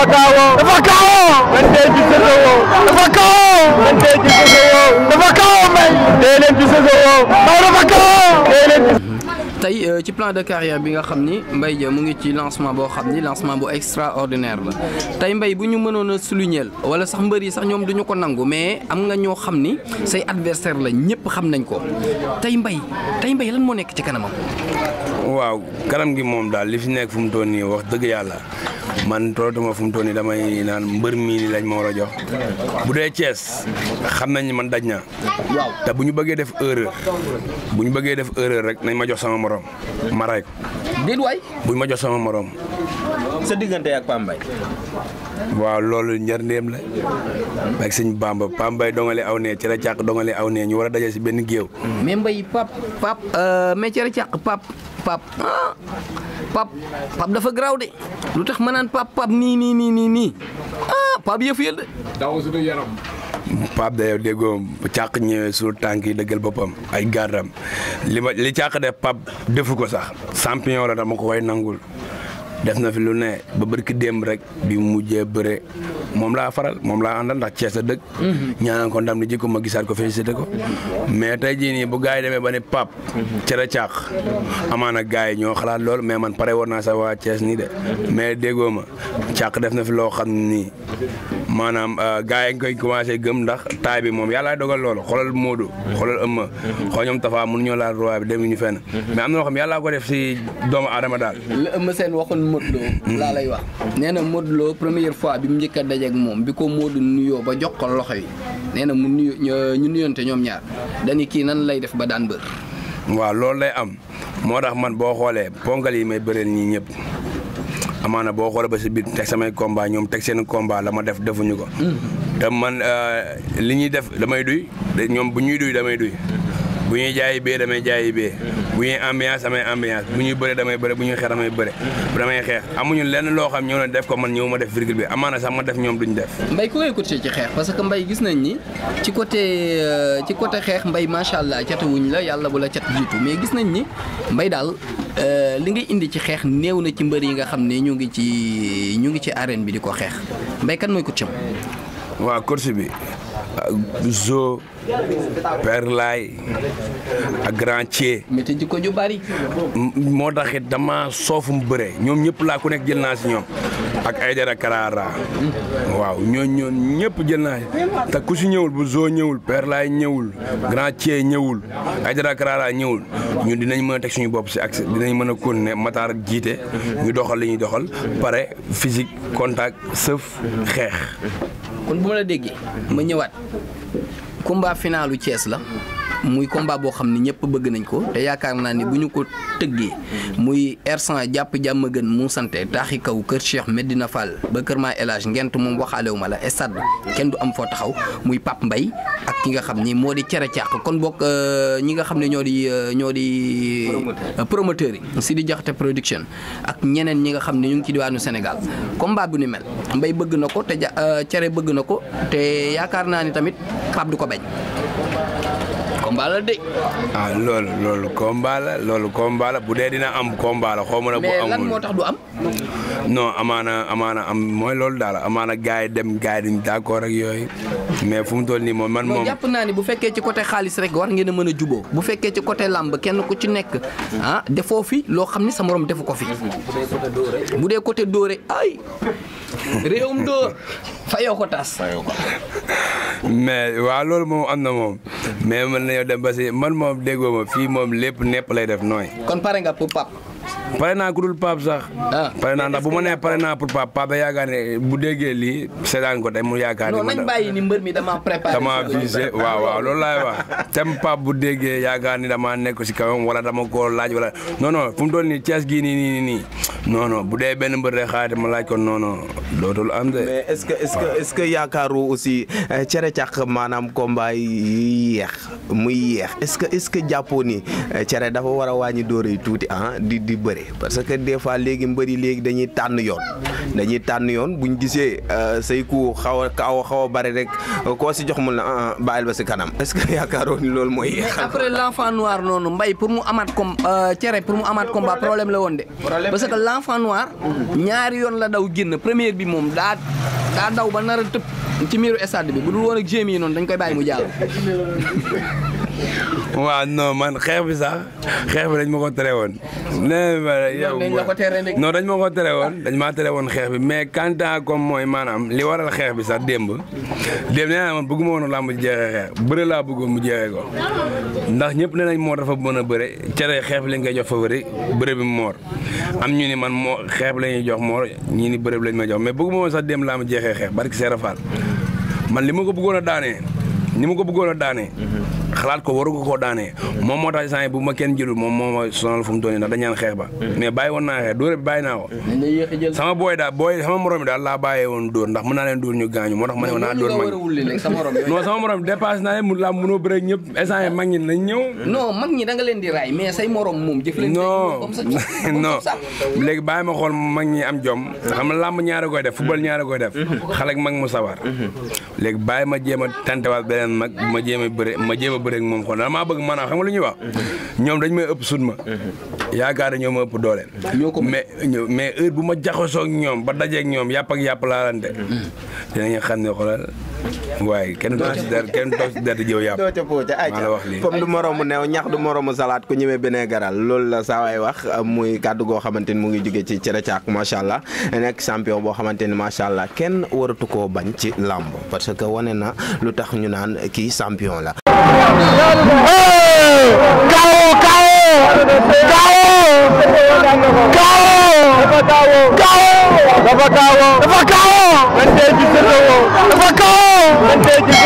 dafa kaawoo dafa kaawoo man dee ci sosowoo dafa kaawoo man dee ci sosowoo dafa kaawoo may dee leen ci sosowoo may dafa kaawoo dee leen ci tey ci plan de carrière bi nga xam ni Mbaye Dia mu ngi ci lancement boo xam ni lancement bu extraordinaire la tey Mbaye bu ñu mënoon a souligner wala sax mbër yi sax ñoom duñu ko nangu mais am nga ñoo xam ni say adversaire la ñëpp xam nañ ko tey Mbaye lan moo nekk ci kanamam. waaw kanam gi moom daal li fi nekk fu mu toll nii wax dëgg yàlla man tollatuma fu mu toll nii damay naan mbër mii nii lañ ma war a jox bu dee Thiès xam nañ ni man daj naa te bu ñu bëggee def erreur rek nañ ma jox sama morom ma ray ko. déet waay buñ ma jox sama morom. sa diggante ak Pam Mbaye. waaw loolu njëriñam la ak sëñ Bamba Pam Mbaye dongale aw nee cere càq dongale aw nee ñu war a daje si benn géew. mais Mbaye mais cere càq Pape dafa garaaw de lu tax ma naan Pape nii Pape yëf yël de. daw suñu yaram. Pape da yow déggoo càq ñëwee suul tànk yi dëggal boppam ay gardam li càq def Pape defu ko sax champion la dama ko koy nangul def na fi lu ne ba barki démb rek bi mujjee bëre moom laa faral moom laa àndal ndax Cees a dëkk ñaanal ko ndam li jikko ma gisaat ko félicité ko mais tey jii nii bu gars yi demee ba ne Pape cere càq amaana gars yi ñoo xalaat loolu mais man pare woon naa sa waa Cees nii de mais déggoo ma càq def na fi loo xam nii maanaam gars yi ngi koy commencé gëm ndax taay bi moom yàlla dogal loolu xoolal Modou xoolal Ëmma xool ñoom Tafa mënuñoo laal roi bi demuñu fenn mais am na loo xam yàlla ko def si doomu aadama daal. la Ëmma seen waxoon Modou Lo laa lay wax nee na Modou Lo première fois bi mu njëkk a dajeeg moom bi ko Modou nuyoo ba jox ko loxo yi nee na mu nuyoo ñu nuyoonte ñoom ñaar dañu kii nan lay def ba daan bër. waaw loolu lay am moo tax man boo xoolee ponkal yi may bëreel ñii ñëpp amaana boo xoolee ba si biir teg samay combat ñoom teg seen combat la ma def defuñu ko. te man li ñuy def damay duy ñoom bu ñuy duy damay duy bu ñuy jaayi bee damay jaayi bee bu ñuy ambiance damay ambiance bu ñuy bëre damay bëre bu ñuy xeex damay bëre damay xeex amuñu lenn loo xam ñëw na def ko man ñëw ma def virgule bi amaana sax ma def ñoom duñ def. Mbaye ku koy coaché ci xeex parce que Mbaye gis nañ ni ci côté xeex Mbaye macha allah catawuñ la yàlla bu la cat jiitu mais gis nañ ni Mbaye daal li ngay indi ci xeex néew na ci mbër yi nga xam ne ñu ngi ci arène bi di ko xeex Mbaye kan mooy coach am. waaw coach bi Zo Père Laay ak Grand Thié. mais te jikko ju bari. moo taxit dama soofum bëre ñoom ñëpp laa ku nekk jël naa si ñoom ak Aïdara Karara waaw ñooñu ñëpp jël naa te ku si ñëwul bu Zo ñëwul Père Laay ñëwul Grand Thié ñëwul Aïdara Karara ñëwul ñun dinañ mën a teg suñu bopp si accès dinañ mën a continuer Matar jiite ñu doxal li ñuy doxal pare physique contact sëf xeex. kon bu ma la déggee ma ñëwaat combat finalu Thiès la muy combat boo xam ne ñëpp bëgg nañ ko te yaakaar naa ni bu ñu ko tëggee muy R100 jàpp jàmm gën mu sante taaxi kaw kër Cheikh Medina Fall ba kër maa El Hadj ngent moom waxaalewu ma la stade kenn du am foo taxaw muy Pape Mbaye ak ki nga xam ni moo di cere càq kon bokk ñi nga xam ne ñoo di promoteurs yi si di jaxate production ak ñeneen ñi nga xam ne ñu ngi ci diwaanu Sénégal combat bu ni mel Mbaye bëgg na ko te cere bëgg na ko te yaakaar naa ni tamit Pape du ko bañ. combat la de. ah loolu combat la bu dee dina am combat la xaw ma ne bu amul mais lan moo tax du am. non amaana am mooy loolu daal amaana gars yi dem gars yi duñ d'accord ak yooyu mais fu mu toll nii moom man moom. jàpp naa ni bu fekkee ci côté xaalis rek war ngeen a mën a juboo bu fekkee ci côté làmb kenn ku ci nekk defoo fi loo xam ni sa morom defu ko fi. bu dee côté dóore ay réewum dóor fayoo ko tas. mais waaw loolu moom am na moom mais man nañoo dem ba si man moom déggoo ma fii moom lépp nepp lay def nooy. kon pare nga pour Pape. pare naa ku dul Pape sax. pare naa ndax bu ma nee pare naa pour Pape yaakaar ne bu déggee lii seetaan ko tey mu yaakaar ne. non nañ bàyyi ni mbër mi damaa préparé. damaa visé waaw loolu laay wax tem Pape bu déggee yaakaar ni damaa nekk si kawam wala dama ko laaj wala non fu mu toll nii Thiès gii nii non bu dee benn mbër rek xaarate ma laaj ko non dootul am de. mais est-ce que yaakaaru aussi cere càq maanaam combat yi yeex muy yeex est-ce que jàppoo ni cere dafa war a wàññi dóore yi tuuti di bëri. bëri parce que des fois léegi mbëri léegi dañuy tànn yoon buñ gisee say ku xaw a bëri rek koo si jox mu la bàyyil ba si kanam est-ce que yaakaaroon ni loolu mooy. après l'enfant noir noonu mbay pour mu amaat cere pour mu amaat combat problème la woon de. parce que l'enfant noir ñaari yoon la daw génn première bi moom daa daw ba nar a tëb ci miiru stade bi bu dul woon ak gémi yi noonu dañ koy bàyyi mu jàll. waaw non man xeex bi dañ ma ko tere woon. nee dañ la ko tere rek. non dañ ma ko tere woon dañ maa tere woon xeex bi mais quant à comme mooy maanaam li waral xeex bi sax démb nee naa man bëgguma woon làmb ji jeexee xeex bëre laa bëggoon mu jeexee ko ndax ñëpp nee nañ moo dafa mën a bëre cere xeex bi lañ koy jox favori bëre bi moor am ñu ni man moo xeex bi la ñuy jox moor ñii ni bëre bi lañ may jox mais bëgguma woon sax démb làmb jeexee xeex barki Seera Fall man li ma ko bëggoon a daanee xalaat ko waru ko koo daanee moom moo tax instant bu ma kenn jëlul moom moo ma sonal fu mu toll nii ndax dañ ñaan xeex ba mais bàyyi woon naa xeex dóor bi bàyyi naa ko sama sama morom daal laa bàyyee woon dóor ndax mën naa leen dóor ñu gaañu moo tax ma ne naa dóor mag non sama morom dépassé naa leen mu laa mënoo bëre ñëpp instant yi mag ñi nañ ñëw non mag ñi da nga leen di raay mais say morom moom jëf leen non léegi bàyyi ma xool mag ñi am jom xam nga làmb ñaari koy def football ñaari koy def xale ak mag mu sawar léegi bàyyi ma jéem a tantewaat beneen mag ma jéem a bëre ak moom xool damaa bëgg maanaam xam nga lu ñuy wax ñoom dañ may ëpp sut ma yaakaar ñoo ma ëpp doole mais heure bu ma jaxasoo ak ñoom ba dajeeg ñoom yàpp ak yàpp laalante dinañu xam ne xoolal waaye kenn toog si der di jëw yàpp maa la wax lii comme du moroomu neew ñax du moroomu salaat ku ñëwee benee garal loolu la saa waay wax muy kàddu goo xamante ni mu ngi jóge ci Cere Caak macha allah nekk champion boo xamante ni macha allah kenn waratu koo bañ ci làmb parce que wane na lu tax ñu naan kii champion la. dafa kawo